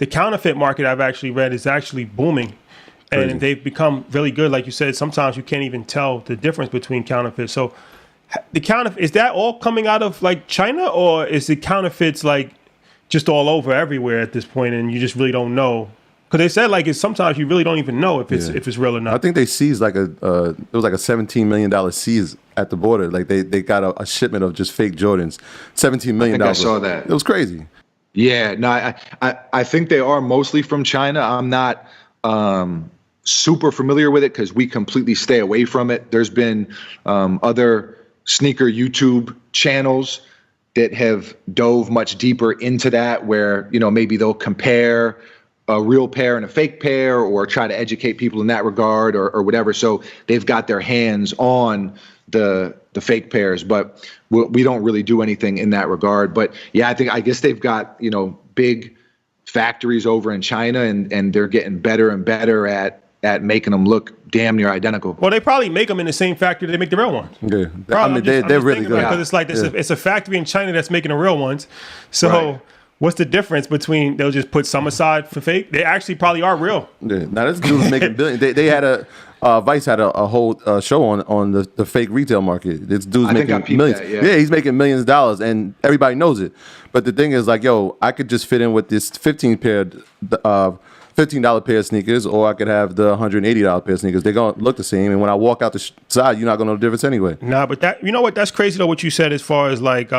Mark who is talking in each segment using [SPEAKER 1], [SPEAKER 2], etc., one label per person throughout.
[SPEAKER 1] the counterfeit market I've actually read is actually booming.
[SPEAKER 2] Crazy.
[SPEAKER 1] And they've become really good. Like you said, sometimes you can't even tell the difference between counterfeits. So the counterfeit, is that all coming out of like China, or is the counterfeits like just all over everywhere at this point and you just really don't know? Because they said like it's sometimes you really don't even know if it's real or not.
[SPEAKER 2] I think they seized like it was like a $17 million seize at the border. Like they got a shipment of just fake Jordans, $17 million.
[SPEAKER 3] I saw that.
[SPEAKER 2] It was crazy.
[SPEAKER 3] Yeah, no, I think they are mostly from China. I'm not super familiar with it because we completely stay away from it. There's been other sneaker YouTube channels that have dove much deeper into that, where, you know, maybe they'll compare a real pair and a fake pair or try to educate people in that regard or whatever. So they've got their hands on the fake pairs, but we don't really do anything in that regard. But yeah, I guess they've got, you know, big factories over in China and they're getting better and better at making them look damn near identical.
[SPEAKER 1] Well, they probably make them in the same factory they make the real ones.
[SPEAKER 2] Yeah,
[SPEAKER 1] Probably,
[SPEAKER 2] they're really good.
[SPEAKER 1] Because it's like it's a factory in China that's making the real ones. So
[SPEAKER 3] Right.
[SPEAKER 1] what's the difference between they'll just put some aside for fake? They actually probably are real.
[SPEAKER 2] Yeah. Now this dude's making billions. They had Vice had a whole show on the fake retail market. This dude's making millions.
[SPEAKER 3] That, yeah.
[SPEAKER 2] He's making millions of dollars, and everybody knows it. But the thing is, like, yo, I could just fit in with this $15 pair of sneakers, or I could have the $180 pair of sneakers. They're gonna look the same, and when I walk out the side, you're not gonna know the difference anyway.
[SPEAKER 1] Nah, but that, you know what? That's crazy though. What you said as far as like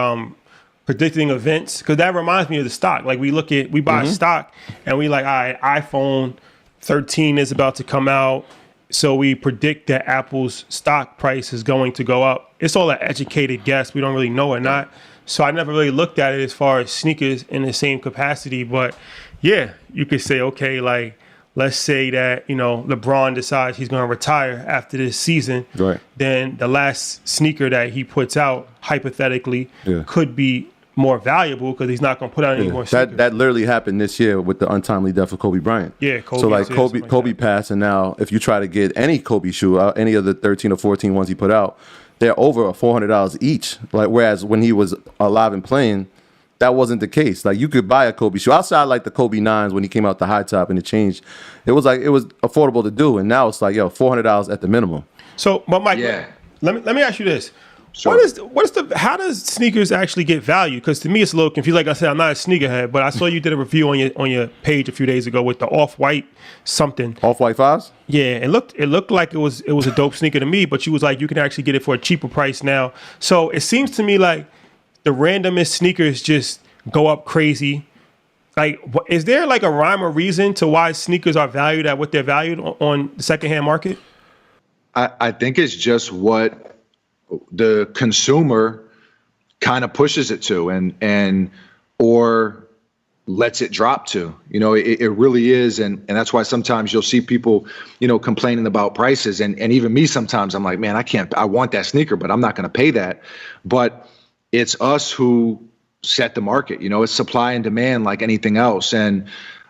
[SPEAKER 1] predicting events, because that reminds me of the stock. Like we buy stock, and we like, all right, iPhone 13 is about to come out. So we predict that Apple's stock price is going to go up. It's all an educated guess. We don't really know or not. So I never really looked at it as far as sneakers in the same capacity. But yeah, you could say, okay, like let's say that, you know, LeBron decides he's going to retire after this season.
[SPEAKER 2] Right.
[SPEAKER 1] Then the last sneaker that he puts out, hypothetically, could be more valuable because he's not going to put out any more sneakers.
[SPEAKER 2] That literally happened this year with the untimely death of Kobe Bryant.
[SPEAKER 1] Yeah, Kobe.
[SPEAKER 2] So like Kobe passed, and now if you try to get any Kobe shoe, any of the 13 or 14 ones he put out, they're over $400 each. Like whereas when he was alive and playing, that wasn't the case. Like you could buy a Kobe shoe outside like the Kobe 9s when he came out the high top and it changed. It was affordable to do, and now it's like $400 at the minimum.
[SPEAKER 1] So, but Mike, let me ask you this.
[SPEAKER 3] Sure.
[SPEAKER 1] How does sneakers actually get value? Because to me, it's a little confused. Like I said, I'm not a sneakerhead, but I saw you did a review on your page a few days ago with the off-white something.
[SPEAKER 2] Off-white 5s?
[SPEAKER 1] Yeah, it looked like it was a dope sneaker to me, but you was like, you can actually get it for a cheaper price now. So it seems to me like the randomest sneakers just go up crazy. Like, is there like a rhyme or reason to why sneakers are valued at what they're valued on the secondhand market?
[SPEAKER 3] I think it's just what the consumer kind of pushes it to and or lets it drop to. You know, it really is. And that's why sometimes you'll see people, you know, complaining about prices. And even me, sometimes I'm like, man, I want that sneaker, but I'm not going to pay that. But it's us who set the market. You know, it's supply and demand like anything else. And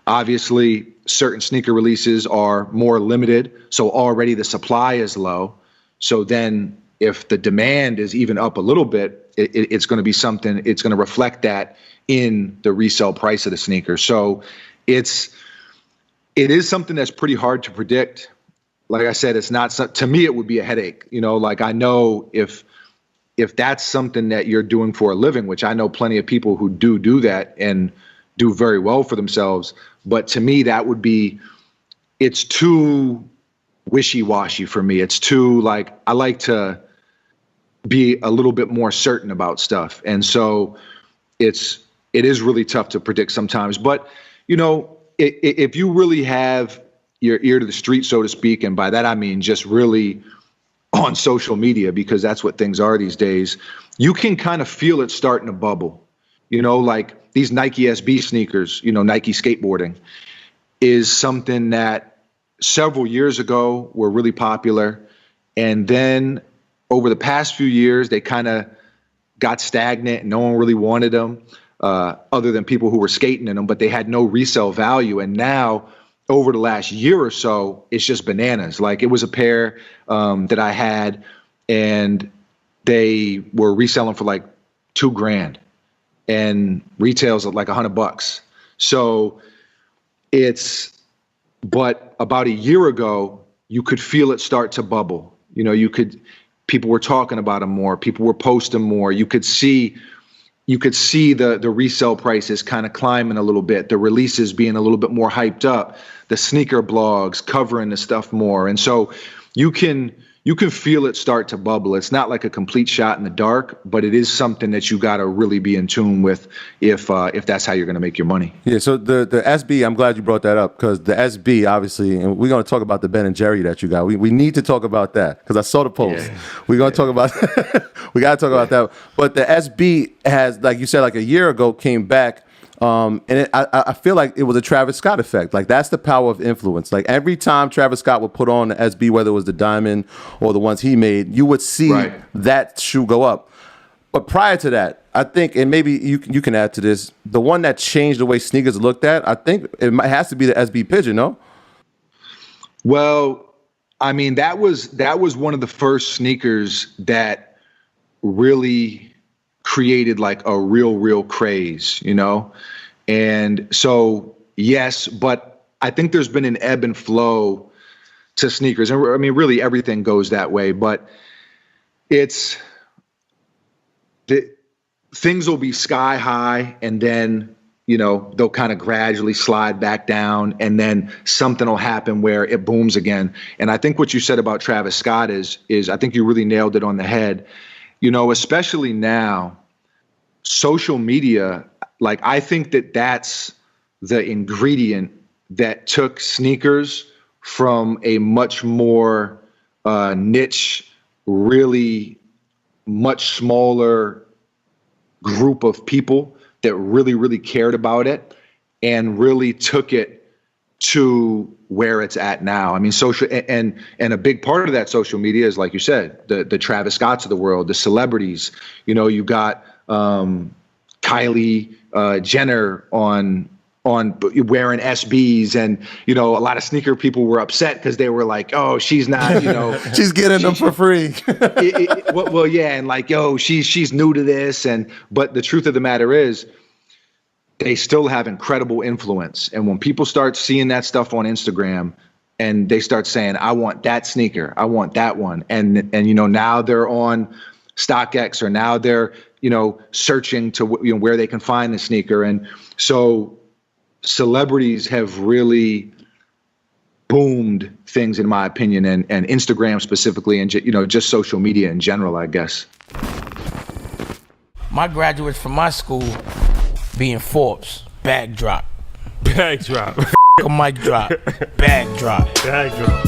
[SPEAKER 3] obviously certain sneaker releases are more limited. So already the supply is low. So then if the demand is even up a little bit, it's going to be something, it's going to reflect that in the resale price of the sneaker. So it is something that's pretty hard to predict. Like I said, it's not, to me, it would be a headache. You know, like I know if that's something that you're doing for a living, which I know plenty of people who do that and do very well for themselves. But to me, that would be, it's too wishy-washy for me. It's too like, I like to be a little bit more certain about stuff. And so it is really tough to predict sometimes. But, you know, if you really have your ear to the street, so to speak, and by that I mean just really on social media, because that's what things are these days, you can kind of feel it starting to bubble. You know, like these Nike SB sneakers, you know, Nike skateboarding is something that several years ago were really popular. And then over the past few years, they kind of got stagnant and no one really wanted them other than people who were skating in them, but they had no resale value. And now over the last year or so, it's just bananas. Like it was a pair that I had and they were reselling for like $2,000 and retails at like $100. So But about a year ago, you could feel it start to bubble. You know, people were talking about them more. People were posting more. You could see the resale prices kind of climbing a little bit, the releases being a little bit more hyped up, the sneaker blogs covering the stuff more. And so you can feel it start to bubble. It's not like a complete shot in the dark, but it is something that you got to really be in tune with if that's how you're going to make your money.
[SPEAKER 2] Yeah, so the SB, I'm glad you brought that up, because the SB, obviously, and we're going to talk about the Ben and Jerry that you got. We need to talk about that, because I saw the post.
[SPEAKER 3] Yeah.
[SPEAKER 2] We're going to talk about we got to talk about that. But the SB has, like you said, like a year ago, came back. And I feel like it was a Travis Scott effect. Like, that's the power of influence. Like, every time Travis Scott would put on the SB, whether it was the diamond or the ones he made, you would see that shoe go up. But prior to that, I think, and maybe you can add to this, the one that changed the way sneakers looked at, I think has to be the SB Pigeon, no?
[SPEAKER 3] Well, I mean, that was one of the first sneakers that really created like a real craze, you know? And so, yes, but I think there's been an ebb and flow to sneakers. And I mean, really everything goes that way, but things will be sky high, and then, you know, they'll kind of gradually slide back down, and then something will happen where it booms again. And I think what you said about Travis Scott is I think you really nailed it on the head. You know, especially now, social media, like, I think that's the ingredient that took sneakers from a much more niche, really much smaller group of people that really cared about it, and really took it to where it's at now. I mean, social, and a big part of that social media is, like you said, the Travis Scotts of the world, the celebrities. You know, you got Kylie Jenner on wearing SBs, and, you know, a lot of sneaker people were upset because they were like, oh, she's not, you know,
[SPEAKER 2] she's getting them for free.
[SPEAKER 3] Well, yeah, and like, yo, she's new to this, but the truth of the matter is, they still have incredible influence. And when people start seeing that stuff on Instagram, and they start saying, I want that sneaker, I want that one, and you know, now they're on StockX, or now they're, you know, searching to, you know, where they can find the sneaker. And so celebrities have really boomed things, in my opinion, and Instagram specifically, and, you know, just social media in general, I guess.
[SPEAKER 4] My graduates from my school being Forbes, bag drop.
[SPEAKER 1] Bag drop.
[SPEAKER 4] A mic drop, bag drop.
[SPEAKER 1] Bag drop.